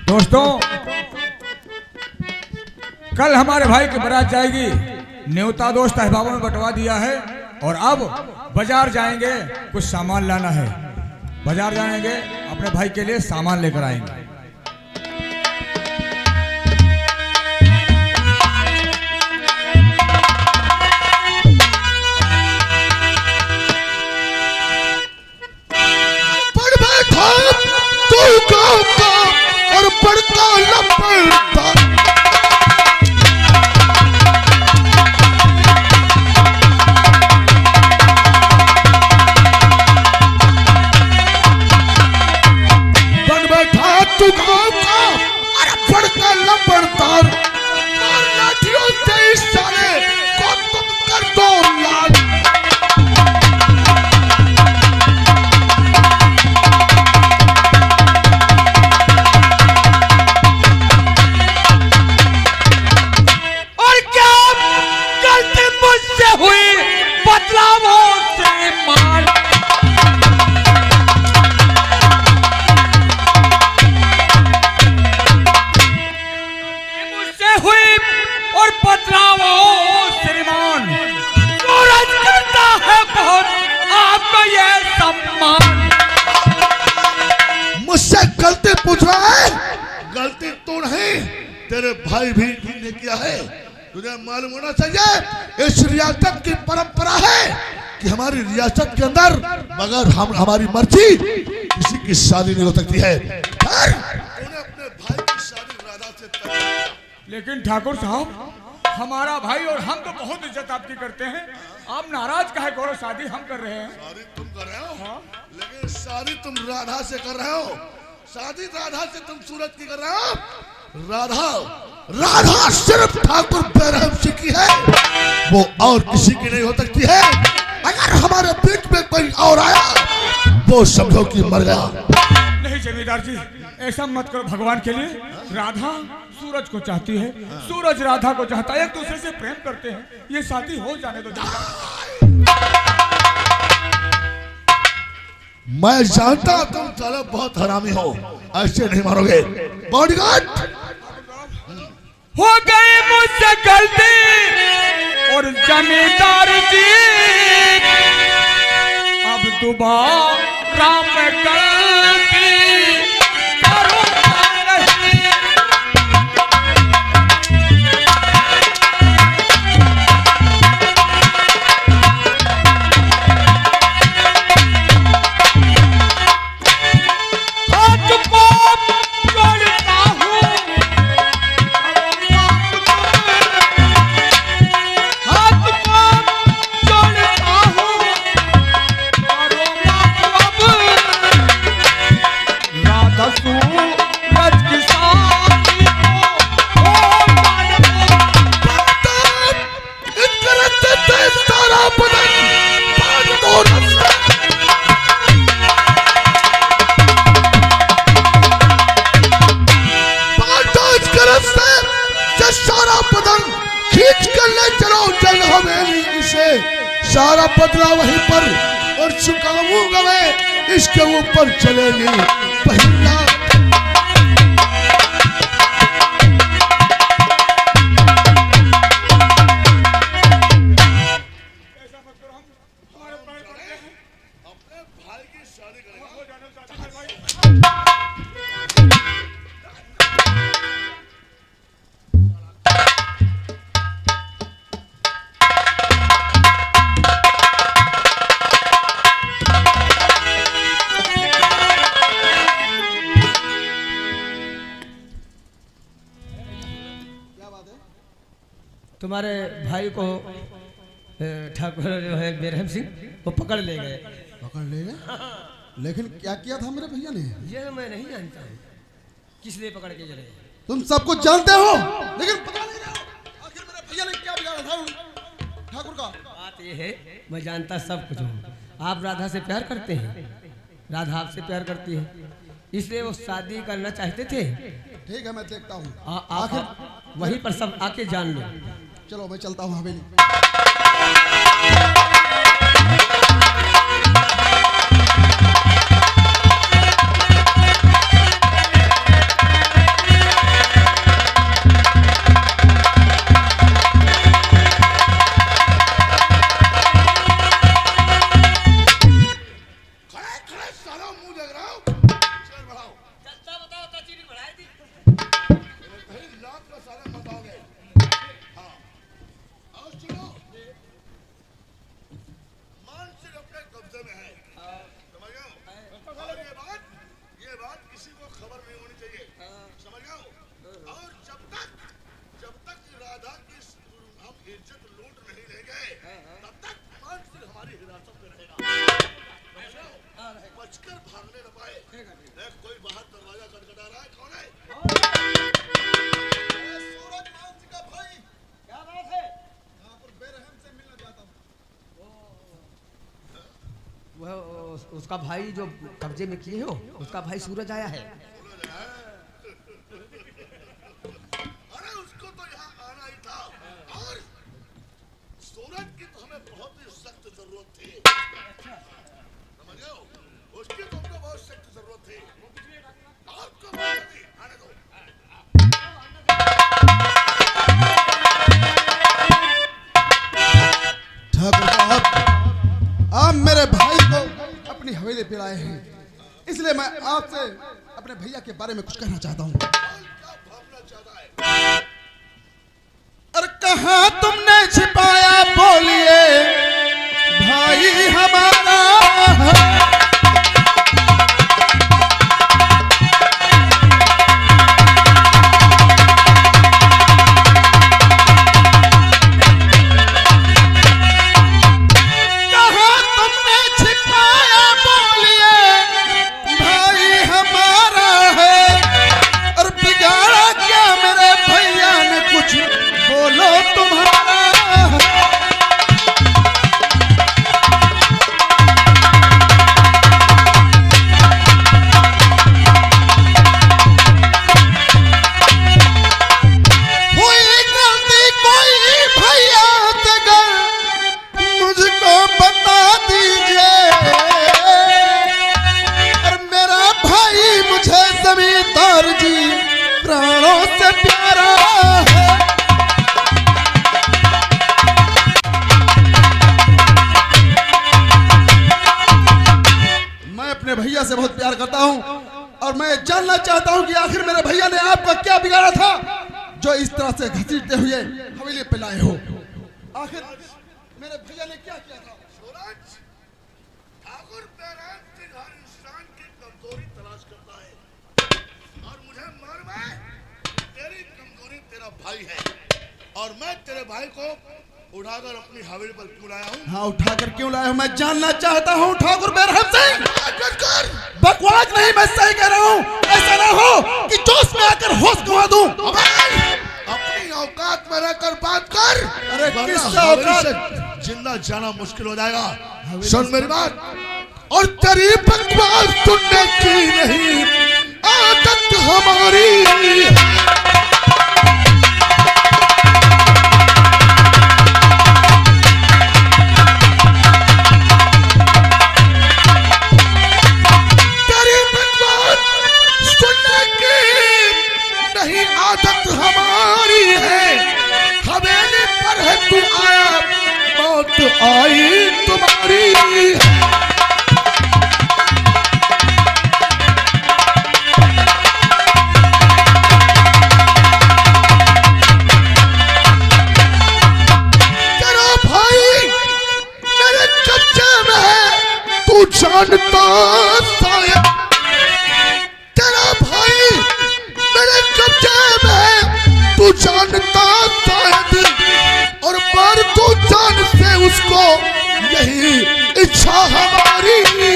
दोस्तों, कल हमारे भाई की बारात जाएगी। न्योता दोस्त अहबाबों में बंटवा दिया है और अब बाजार जाएंगे, कुछ सामान लाना है। बाजार जाएंगे, अपने भाई के लिए सामान लेकर आएंगे। और पड़ता लपड़ता बन बैठा तू गाँव का, अरे पड़ता लपड़ता और लाठियों से इस साले को तुम कर दो लाल। मुझसे गलती पूछ रहा है? गलती तो नहीं, तेरे भाई भी ने किया है। तुझे मालूम होना चाहिए, इस रियासत की परंपरा है कि हमारी रियासत के अंदर मगर हमारी मर्जी किसी की शादी नहीं हो सकती है। तूने अपने भाई की शादी राधा से तय। लेकिन ठाकुर साहब, हमारा भाई और हम तो बहुत इज्जत आपकी करते हैं, आप नाराज काहे करो? शादी हम कर रहे हैं। शादी तुम कर रहे हो? हाँ? लेकिन शादी तुम राधा से कर रहे हो। शादी राधा से तुम सूरज की कर रहे हो। राधा सिर्फ ठाकुर बैरहम सिंह की है, वो और किसी की नहीं हो सकती है। अगर हमारे बीच में कोई और आया, वो समझो कि मर गया। नहीं जमींदार जी, ऐसा मत करो भगवान के लिए। राधा सूरज को चाहती है, सूरज राधा को चाहता है, एक दूसरे से प्रेम करते हैं। ये शादी हो जाने दो। मैं जानता तुम साले बहुत हरामी हो, ऐसे नहीं मारोगे। बॉडीगार्ड, हो गई मुझसे गलती और जमींदार जी अब दोबारा मैं गलती करूंगा नहीं। सारा बदला वहीं पर और चुकाऊंगा मैं, इसके ऊपर चलेगी पहला। अपने भाई की शादी करेंगे। तुम्हारे भाई को ठाकुर जो है बैरहम सिंह वो पकड़ ले गए। पकड़ ले गए? लेकिन क्या किया था मेरे भैया ने? ये मैं नहीं जानता हूँ किस लिए पकड़ के चले। तुम सब कुछ जानते हो, लेकिन पता नहीं आखिर मेरे भैया ने क्या बिगाड़ा था ठाकुर का। बात ये है, मैं जानता सब कुछ हूँ। आप राधा से प्यार करते हैं, राधा आपसे प्यार करती है, इसलिए वो शादी करना चाहते थे। ठीक है, मैं देखता हूँ। आखिर वहीं पर सब आके जान लो। चलो मैं चलता हूँ हवेली। उसका भाई जो कब्जे में किए हो, उसका भाई सूरज आया है। अरे उसको तो यहाँ आना ही था, और सूरज की तो हमें बहुत ही सख्त जरूरत थी। समझ गए हो? उसकी तो हमको बहुत सख्त जरूरत थी। आपको आने दो। ठाकुर साहब, आप मेरे भाई को अपनी हवेली पे लाए हैं, इसलिए मैं आपसे अपने भैया के बारे में कुछ कहना चाहता हूँ। अरे कहाँ तुमने छिपाया, बोलिए भाई हमारा है। भैया से बहुत प्यार करता हूं और मैं जानना चाहता हूं कि आखिर मेरे भैया ने आपका क्या बिगाड़ा था जो इस तरह से घसीटते हुए हवेली पे लाए हो। आखिर मेरे भैया ने क्या किया था? सूरज, ठाकुर बैराम सिंह हर इंसान की कमजोरी तलाश करता है, और मुझे मालूम है तेरी कमजोरी तेरा भाई है, और मैं तेरे भाई को उठाकर अपनी हवेली पर क्यों लाया हूँ? हाँ, उठाकर क्यों लाया हूँ मैं जानना चाहता हूँ ठाकुर बैरहम सिंह। बकवास नहीं, मैं सही कह रहा हूँ। ऐसा ना हो कि जोश में आकर होश गंवा दूं। अपनी औकात में रहकर बात कर। अरे किस हवेली औकात? से जिंदा जाना मुश्किल हो जाएगा। सुन मेरी बात, और तेरी बकवास सुनने की नहीं आदत हमारी। आदत हमारी है, हवेली पर है तू आया, मौत आई तुम्हारी। तेरा भाई मेरे कब्जे में है, तू जानता शायद। तेरा भाई मेरे कब्जे में तू जानता शायद, और पर तू जान से उसको यही इच्छा हमारी है।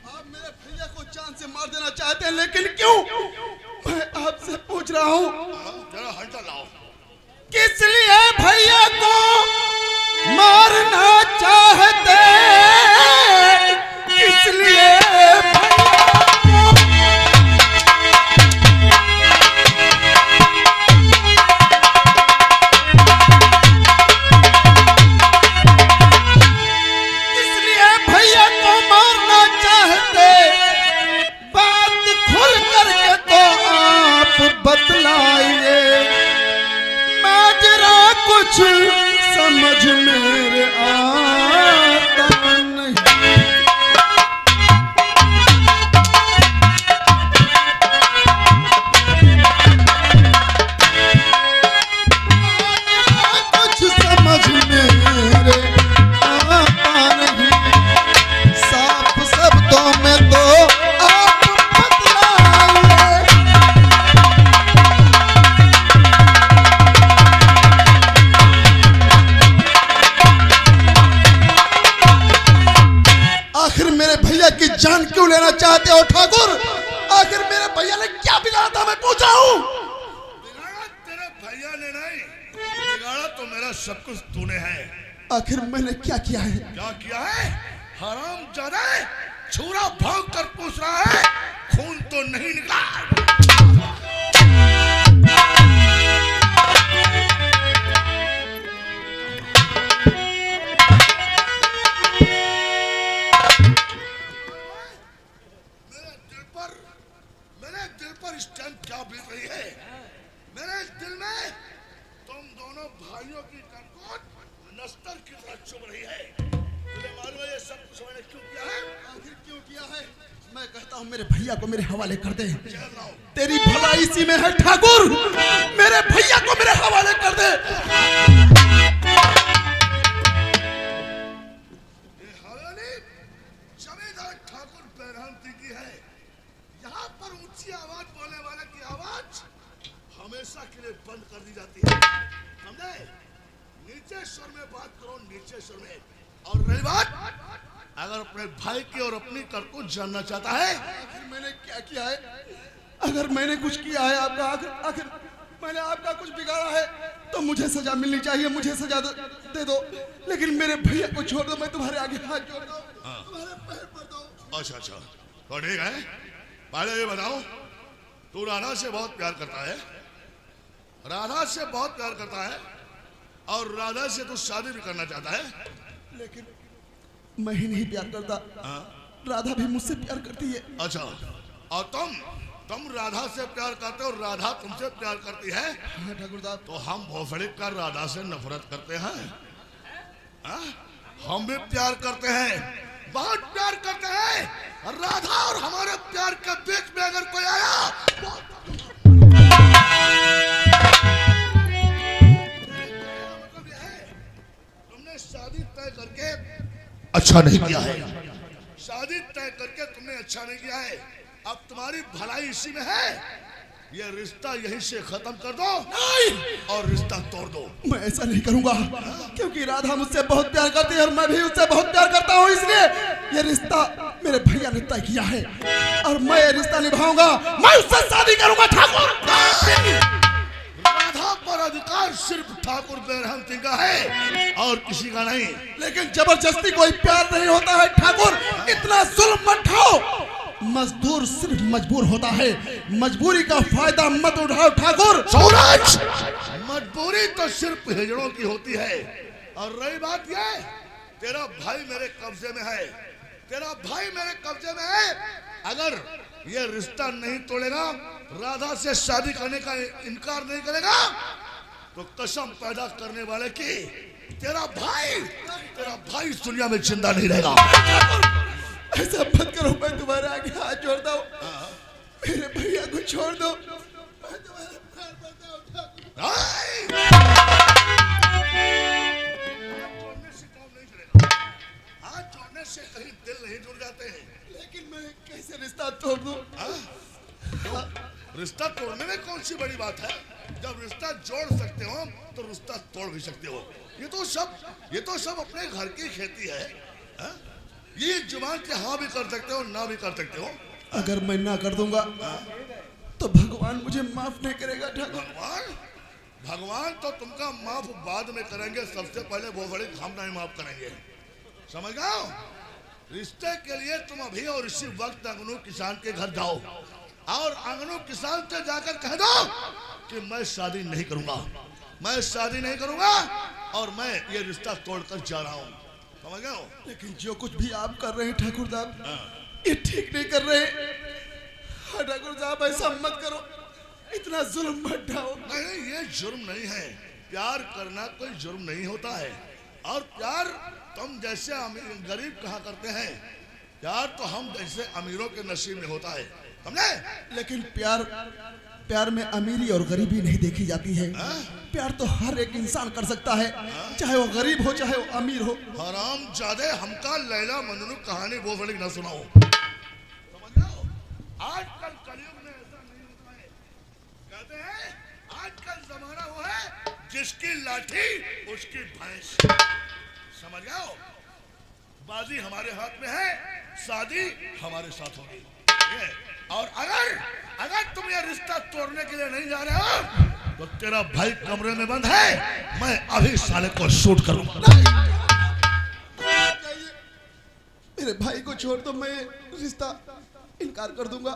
आप मेरे भैया को जान से मार देना चाहते हैं, लेकिन क्यों? मैं आपसे पूछ रहा हूँ जरा हटा लाओ। किस लिए भैया को मारना चाहते? किस लिए भैया को मारना चाहते? बात खुल करके तो आप बतलाइए, कुछ समझ मेरे आ सब कुछ तूने है। आखिर मैंने क्या किया है? क्या किया है? हराम जादा छुरा भाग कर पूछ रहा है, खून तो नहीं निकला। मेरे दिल पर इस टाइम क्या बीत रही है? मेरे दिल में तुम दोनों भाइयों की कनकोट नस्तर की तरह चुभ रही है। तुझे मालूम है ये सब कुछ मैंने क्यों किया है? आखिर क्यों किया है? मैं कहता हूँ मेरे भैया को मेरे हवाले कर दे। चल रहा हूं। तेरी भलाई इसी में है ठाकुर, मेरे भैया को मेरे हवाले कर दे। ये हवेली जमींदार ठाकुर बैरहम सिंह की है। यहाँ पर ऊंची आवाज बोलने वाले की आवाज हमेशा के लिए बंद कर दी जाती है, समझे? नीचे स्वर में बात करो, नीचे स्वर में। और रही बात, अगर अपने भाई की और अपनी करतूत जानना चाहता है, आखिर मैंने क्या किया है? अगर मैंने कुछ किया है आपका, आखिर मैंने आपका कुछ बिगाड़ा है तो मुझे सजा मिलनी चाहिए, मुझे सजा दे दो। लेकिन मेरे भैया को छोड़ दो, मैं तुम्हारे आगे हाथ जोड़ दो, तुम्हारे पैर पड़ दो। अच्छा तो ठीक है। पहले ये बताओ, तू राधा से बहुत प्यार करता है, राधा से बहुत प्यार करता है और राधा से तू शादी भी करना चाहता है। लेकिन मैं ही नहीं प्यार करता, राधा भी मुझसे प्यार करती है। अच्छा, और तुम राधा से प्यार करते हो और राधा तुमसे प्यार करती है। हाँ ठाकुर साहब। तो हम भोसड़ी कर राधा से नफरत करते हैं। हम भी प्यार करते हैं, बहुत प्यार करते हैं। राधा और हमारे प्यार के बीच में अगर कोई आया तुमने शादी तय करके अच्छा नहीं किया है, शादी तय करके तुमने अच्छा नहीं किया है। अब तुम्हारी भलाई इसी में है, ये रिश्ता यहीं से खत्म कर दो और रिश्ता तोड़ दो। मैं ऐसा नहीं करूंगा, क्योंकि राधा मुझसे बहुत प्यार करती है और मैं भी उससे बहुत प्यार करता हूँ। इसलिए ये रिश्ता मेरे भैया ने तय किया है और मैं ये रिश्ता निभाऊंगा, मैं उससे शादी करूंगा। ठाकुर, राधा पर अधिकार सिर्फ ठाकुर बैरहम सिंह का है और किसी का नहीं। लेकिन जबरदस्ती कोई प्यार नहीं होता है ठाकुर, इतना जुल्म मत ढाओ। मजदूर सिर्फ मजबूर होता है, मजबूरी का फायदा मत उठाओ ठाकुर। सूरज, मजबूरी तो सिर्फ हिजड़ों की होती है। और रही बात ये, तेरा भाई मेरे कब्जे में है, तेरा भाई मेरे कब्जे में है। अगर ये रिश्ता नहीं तोड़ेगा, राधा से शादी करने का इनकार नहीं करेगा, तो कसम पैदा करने वाले की तेरा भाई इस दुनिया में जिंदा नहीं रहेगा। ऐसा मत करो, मैं तुम्हारे आगे हाथ जोड़ता हूँ, मेरे भैया को छोड़ दो, मैं तुम्हारे पैर पड़ता हूँ ठाकुर। हाथ जोड़ने से कहीं दिल नहीं जुड़ जाते हैं। लेकिन मैं कैसे रिश्ता तोड़ दूं? रिश्ता तोड़ने में कौन सी बड़ी बात है? जब रिश्ता जोड़ सकते हो तो रिश्ता तोड़ भी सकते हो। ये तो सब अपने घर की खेती है। ये जुबान से हाँ भी कर सकते हो, ना भी कर सकते हो। अगर मैं ना कर दूंगा तो भगवान मुझे माफ नहीं करेगा ठाकुर। भगवान तो तुमका माफ बाद में करेंगे, सबसे पहले वो बड़े हम नहीं माफ करेंगे, समझ गए? रिश्ते के लिए तुम अभी और इसी वक्त अंगनू किसान के घर जाओ और अंगनू किसान से जाकर कह दो कि मैं शादी नहीं करूंगा, मैं शादी नहीं करूंगा और मैं ये रिश्ता तोड़कर जा रहा हूँ, समझ गए? लेकिन जो कुछ भी आप कर रहे हैं ठाकुर साहब, ये ठीक नहीं कर रहे। हाँ ठाकुर साहब, ऐसा मत करो, इतना जुल्म मत ढाओ। नहीं, ये जुर्म नहीं है। प्यार करना कोई जुर्म नहीं होता है। और प्यार तुम जैसे गरीब कहा करते हैं, प्यार तो हम जैसे अमीरों के नसीब में होता है, समझे? लेकिन प्यार में अमीरी और गरीबी नहीं देखी जाती है। प्यार तो हर एक इंसान कर सकता है, चाहे वो गरीब हो चाहे वो अमीर हो। हराम जादे, हमका लैला मजनू कहानी वो बड़ी न सुनाओ, समझ रहे हो? आजकल कलयुग में ऐसा नहीं होता है। कहते हैं आजकल जमाना वो है जिसकी लाठी उसकी भैंस, समझ गए हो? बाजी हमारे हाथ में है, शादी हमारे साथ होगी। और अगर तुम ये रिश्ता तोड़ने के लिए नहीं जा रहे हो तो तेरा भाई कमरे में बंद है, मैं अभी साले को शूट करूंगा। मेरे भाई को छोड़ दो, मैं रिश्ता इनकार कर दूंगा।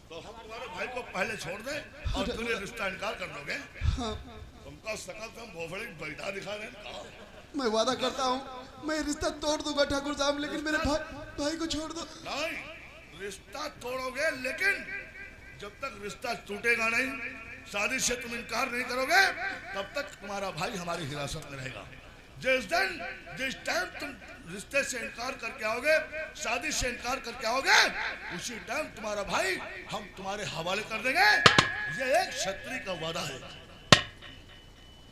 तो हम तुम्हारे भाई को पहले छोड़ दे और तुझे रिश्ता इनकार कर दोगे? हाँ, तुमका सकल तुम भोफड़ी बैठा दिखा रहे हैं। मैं वादा करता हूँ मैं रिश्ता तोड़ दूंगा ठाकुर साहब, लेकिन मेरे भाई को छोड़ दो। नहीं, रिश्ता तोड़ोगे, लेकिन जब तक रिश्ता टूटेगा नहीं, शादी से तुम इनकार नहीं करोगे, तब तक तुम्हारा भाई हमारी हिरासत में रहेगा। जिस टाइम तुम रिश्ते से इनकार करके आओगे, शादी से इनकार करके आओगे, उसी टाइम तुम्हारा भाई हम तुम्हारे हवाले कर देंगे। ये एक क्षत्रिय का वादा है।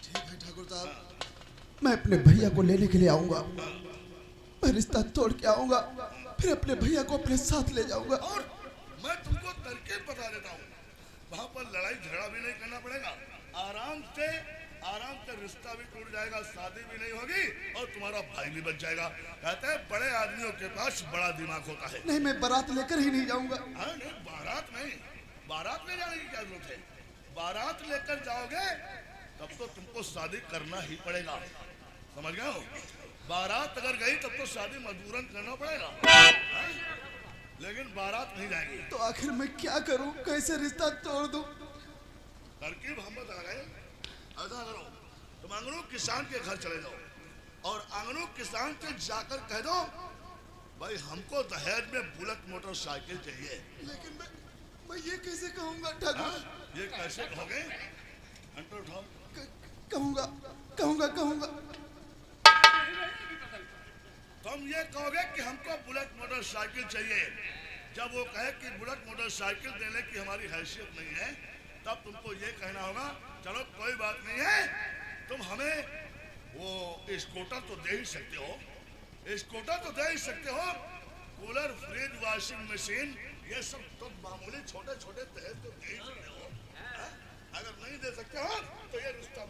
ठीक है ठाकुर साहब, मैं अपने भैया को लेने के लिए आऊंगा। मैं रिश्ता तोड़ के आऊंगा, फिर अपने भैया को अपने साथ ले जाऊंगा। और मैं तुमको तरकीब बता देता हूँ, वहां पर लड़ाई झगड़ा भी नहीं करना पड़ेगा। आराम से रिश्ता भी टूट जाएगा, शादी भी नहीं होगी और तुम्हारा भाई भी बच जाएगा। कहते हैं बड़े आदमियों के पास बड़ा दिमाग होता है। नहीं, मैं बारात लेकर ही नहीं जाऊंगा। हाँ, नहीं, बारात ले जाने की क्या जरूरत है? बारात लेकर जाओगे तब तो तुमको शादी करना ही पड़ेगा, समझ गए हो? बारात अगर गई तब तो शादी मजबूरन करना पड़ेगा, लेकिन बारात नहीं जाएगी। तो आखिर मैं क्या करूं, कैसे रिश्ता तोड़ दूं? तरकीब हम बता रहे हैं। ऐसा करो, तुम अंगनू किसान के घर चले जाओ और अंगनू किसान से जाकर कह दो, भाई हमको दहेज में बुलेट मोटरसाइकिल चाहिए। लेकिन मैं ये कैसे कहूंगा ठाकुर? ये कैसे कहोगे? घंटो उठाओ। कहूंगा। तुम ये कहोगे कि हमको बुलेट मोटरसाइकिल चाहिए। जब वो कहे कि बुलेट मोटरसाइकिल देने की हमारी हैसियत नहीं है, तब तुमको ये कहना होगा, चलो कोई बात नहीं है, तुम हमें वो स्कूटर तो दे ही सकते हो, कूलर, फ्रिज, वॉशिंग मशीन, ये सब तो मामूली छोटे छोटे दहेज तो दे ही सकते हो। अगर नहीं दे सकते हो तो ये रिश्ता